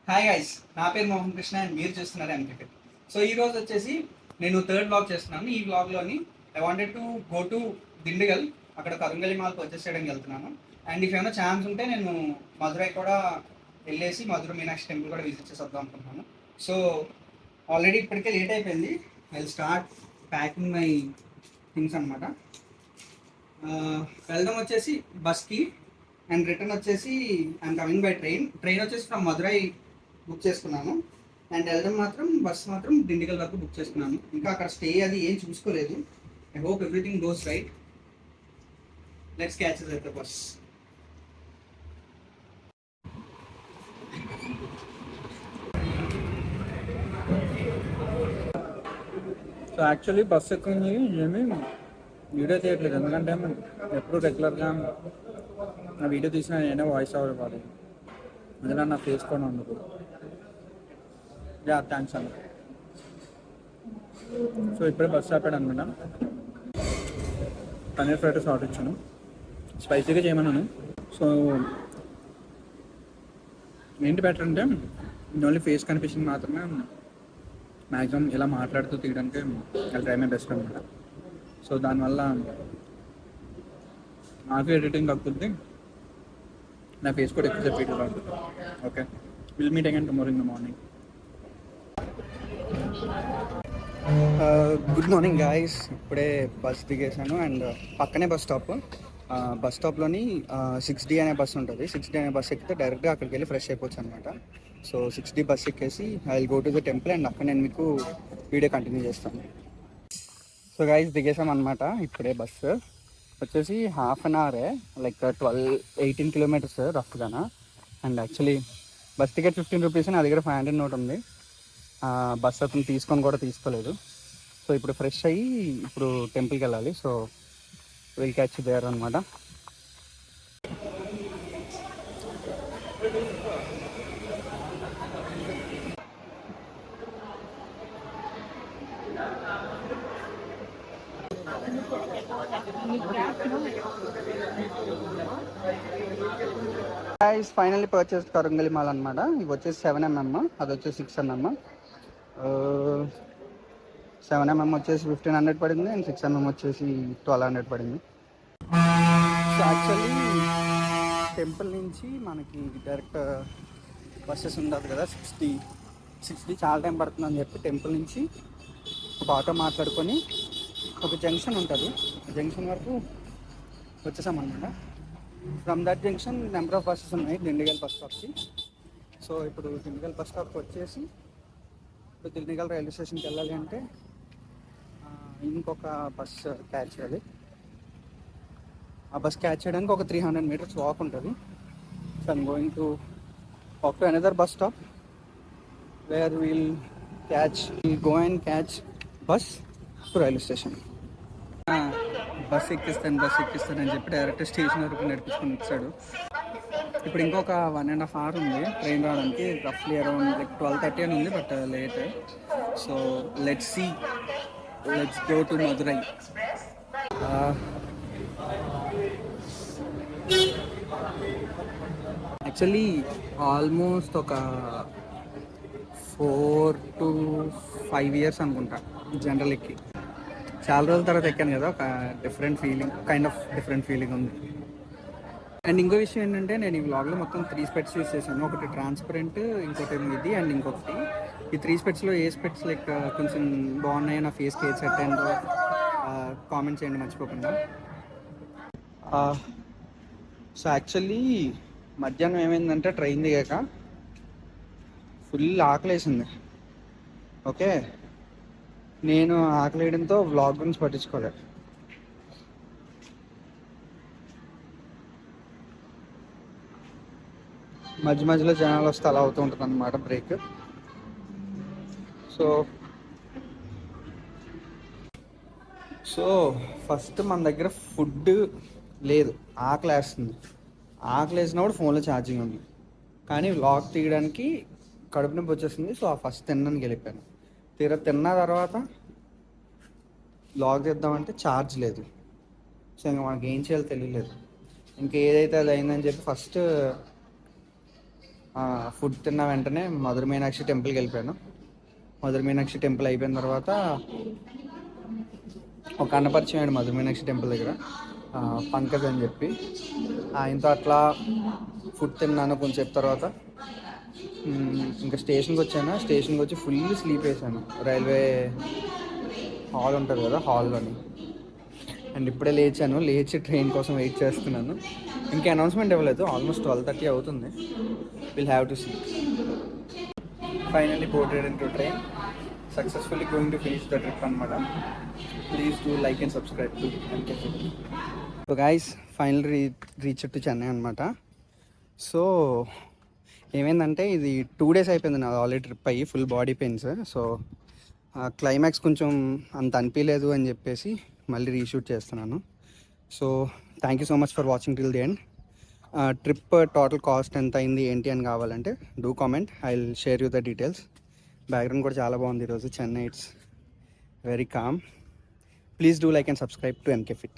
Hi guys, నా పేరు Mohan Krishna and మీరు చూస్తున్నారు ఎంక్రికెట్. సో ఈ రోజు వచ్చేసి నేను థర్డ్ బ్లాగ్ చేస్తున్నాను. ఈ బ్లాగ్లోని I wanted to go to Dindigul, అక్కడ కరుంగలి మాల్కి పర్చేస్ చేయడానికి వెళ్తున్నాను. అండ్ ఇఫ్ ఏమైనా ఛాన్స్ ఉంటే నేను మధురై కూడా వెళ్ళేసి మధుర మీనాక్షి టెంపుల్ కూడా విజిట్ చేసి వద్దాం అనుకుంటున్నాను. సో ఆల్రెడీ ఇప్పటికే లేట్ అయిపోయింది. I start packing my things అనమాట. వెళ్దాం వచ్చేసి బస్కి అండ్ రిటర్న్ వచ్చేసి ఐఎమ్ కమింగ్ బై ట్రైన్ వచ్చేసి ఫ్రమ్ మధురై బుక్ చేసుకున్నాను. అండ్ వెళ్ళడం మాత్రం బస్ మాత్రం దిండిగల్ వరకు బుక్ చేసుకున్నాను. ఇంకా అక్కడ స్టే అది ఏం చూసుకోలేదు. I hope everything goes right. Let's catch the bus. So actually bus ఎక్కింది ఏమి వీడియో చేయట్లేదు, ఎందుకంటే ఎప్పుడు రెగ్యులర్గా నా వీడియో తీసిన నేనే వాయిస్ ఓవర్ ఇవ్వాలి, అందులో నా ఫేస్ కూడా ఉండదు. థ్యాంక్స్ అన్న. సో ఇప్పుడే బస్ ఆపాడు అనమాట. పన్నీర్ ఫ్రైడ్ రైస్ ఆర్డర్ ఇచ్చాను, స్పైసీగా చేయమన్నాను. సో ఏంటి బెటర్ అంటే ఓన్లీ ఫేస్ కనిపించింది మాత్రమే మ్యాక్సిమం ఇలా మాట్లాడుతూ తీయడానికి అది ట్రై మై బెస్ట్ అనమాట. సో దానివల్ల నాకు ఎడిటింగ్ తగ్గుతుంది, నా ఫేస్ కూడా ఎక్కువ వీడియో రాదు. Okay, will meet again tomorrow in the morning. Good morning guys. ఇప్పుడే బస్ దిగేశాను అండ్ పక్కనే బస్ స్టాప్. బస్ స్టాప్లోని 6D అనే బస్ ఉంటుంది. 6D అనే బస్ ఎక్కితే డైరెక్ట్గా అక్కడికి వెళ్ళి ఫ్రెష్ అయిపోవచ్చు అనమాట. సో 6D బస్ ఎక్కేసి I will go to the temple and అక్కడ నేను మీకు వీడియో కంటిన్యూ చేస్తాను. సో గాయస్ దిగేసాం అనమాట. ఇప్పుడే బస్సు వచ్చేసి హాఫ్ అన్ అవరే, లైక్ 18 కిలోమీటర్స్ రఫ్గానా. And actually bus ticket 15 rupees, నా దగ్గర 500 నోట్ ఉంది. బస్ అతను తీసుకొని కూడా తీసుకోలేదు. సో ఇప్పుడు ఫ్రెష్ అయ్యి ఇప్పుడు టెంపుల్కి వెళ్ళాలి. సో విల్ క్యాచ్ దేర్ అనమాట. ఫైనల్లీ పర్చేస్ కరుంగలి మాల్ అనమాట. ఇవి వచ్చేసి 7mm, అది వచ్చేసి 6mm. 7mm వచ్చేసి 1500 పడింది అండ్ 6mm వచ్చేసి 1200 పడింది. సో యాక్చువల్లీ టెంపుల్ నుంచి మనకి డైరెక్ట్ బస్సెస్ ఉండదు కదా, 6D చాలా టైం పడుతుందని చెప్పి టెంపుల్ నుంచి ఒక ఆటో మాట్లాడుకొని ఒక జంక్షన్ ఉంటుంది, జంక్షన్ వరకు వచ్చేసామన్నమాట. From that junction number of buses ఉన్నాయి దిండిగల్ బస్ స్టాప్కి. సో ఇప్పుడు దిండిగల్ బస్ స్టాప్కి వచ్చేసి ఇప్పుడు దిండిగల్ రైల్వే స్టేషన్కి వెళ్ళాలి అంటే ఇంకొక బస్ క్యాచ్ చేయాలి. ఆ బస్ క్యాచ్ చేయడానికి ఒక 300 మీటర్స్ వాక్ ఉంటుంది. So I'm going to walk to another bus stop where will go and catch bus to railway station. Bus ఎక్కిస్తానని చెప్పి డైరెక్ట్ స్టేషన్ వరకు నడిపించుకొని వచ్చాడు. ఇప్పుడు ఇంకొక 1.5 hour ఉంది ట్రైన్ రావడానికి. రఫ్లీ అరౌండ్ లైక్ 12:30 అని ఉంది, but late. So let's go to Madurai. Actually almost ఒక 4 to 5 years అనుకుంటా జనరల్ ఎక్కి. చాలా రోజుల తర్వాత ఎక్కాను కదా, ఒక డిఫరెంట్ ఫీలింగ్ ఉంది. అండ్ ఇంకో విషయం ఏంటంటే నేను ఈ వ్లాగ్లో మొత్తం 3 స్పెట్స్ యూస్ చేశాను. ఒకటి ట్రాన్స్పరెంట్, ఇంకోటి ఇది అండ్ ఇంకొకటి. ఈ 3 స్పెట్స్లో ఏ స్పెట్స్ లైక్ కొంచెం బాగున్నాయో, నా ఫేస్కి ఏ సెట్ అయిందో కామెంట్ చేయండి మర్చిపోకుండా. సో యాక్చువల్లీ మధ్యాహ్నం ఏమైందంటే ట్రైన్ దిగాక ఫుల్ ఆకలేసింది. ఓకే, నేను ఆకలేయడంతో వ్లాగ్ గురించి పట్టించుకోలేదు. మధ్యలో జనాలు వస్తే అలా అవుతూ ఉంటుంది అన్నమాట బ్రేక్. సో ఫస్ట్ మన దగ్గర ఫుడ్ లేదు, ఆకలి వేసినప్పుడు ఫోన్లో ఛార్జింగ్ ఉంది, కానీ వ్లాగ్ తీయడానికి కడుపు నొప్పి వచ్చేసింది. సో ఆ ఫస్ట్ తినడానికి వెళ్ళిపోయాను. తిన్న తర్వాత వ్లాగ్ తీద్దామంటే ఛార్జ్ లేదు. సో ఇంకా మనకి ఏం చేయాలో తెలియలేదు. ఇంకా ఏదైతే అది అయిందని చెప్పి ఫస్ట్ ఫుడ్ తిన్న వెంటనే మధుర మీనాక్షి టెంపుల్కి వెళ్ళిపోయాను. మధుర మీనాక్షి టెంపుల్ అయిపోయిన తర్వాత ఒక అన్నపరిచయం అయ్యాడు మధుర మీనాక్షి టెంపుల్ దగ్గర, పంకజ్ అని చెప్పి. ఆయనతో అట్లా ఫుడ్ తిన్నాను కొంచెం తర్వాత. ఇంకా స్టేషన్కి వచ్చాను. స్టేషన్కి వచ్చి ఫుల్ స్లీప్ వేసాను రైల్వే హాల్ ఉంటుంది కదా, హాల్లోని. అండ్ ఇప్పుడే లేచి ట్రైన్ కోసం వెయిట్ చేస్తున్నాను. ఇంకా అనౌన్స్మెంట్ ఇవ్వలేదు. ఆల్మోస్ట్ 12:30 అవుతుంది. Will have to see. Finally boarded into train, successfully going to finish the trip అనమాట. Please do like and subscribe to MK Fit. So guys, final reach to Chennai అనమాట. So ఏమైందంటే ఇది 2 days అయిపోయింది నాది already trip అయ్యి, full body pains. So climax కొంచెం అంత అనిపించలేదు అని చెప్పేసి మళ్ళీ రీషూట్ చేస్తున్నాను. So thank you so much for watching till the end. Trip total cost ఎంత అయింది ఏంటి అని కావాలంటే do comment, I will share you the details. Background కూడా చాలా బాగుంది ఈరోజు Chennai. It's very calm. Please do like and subscribe to MK Fit.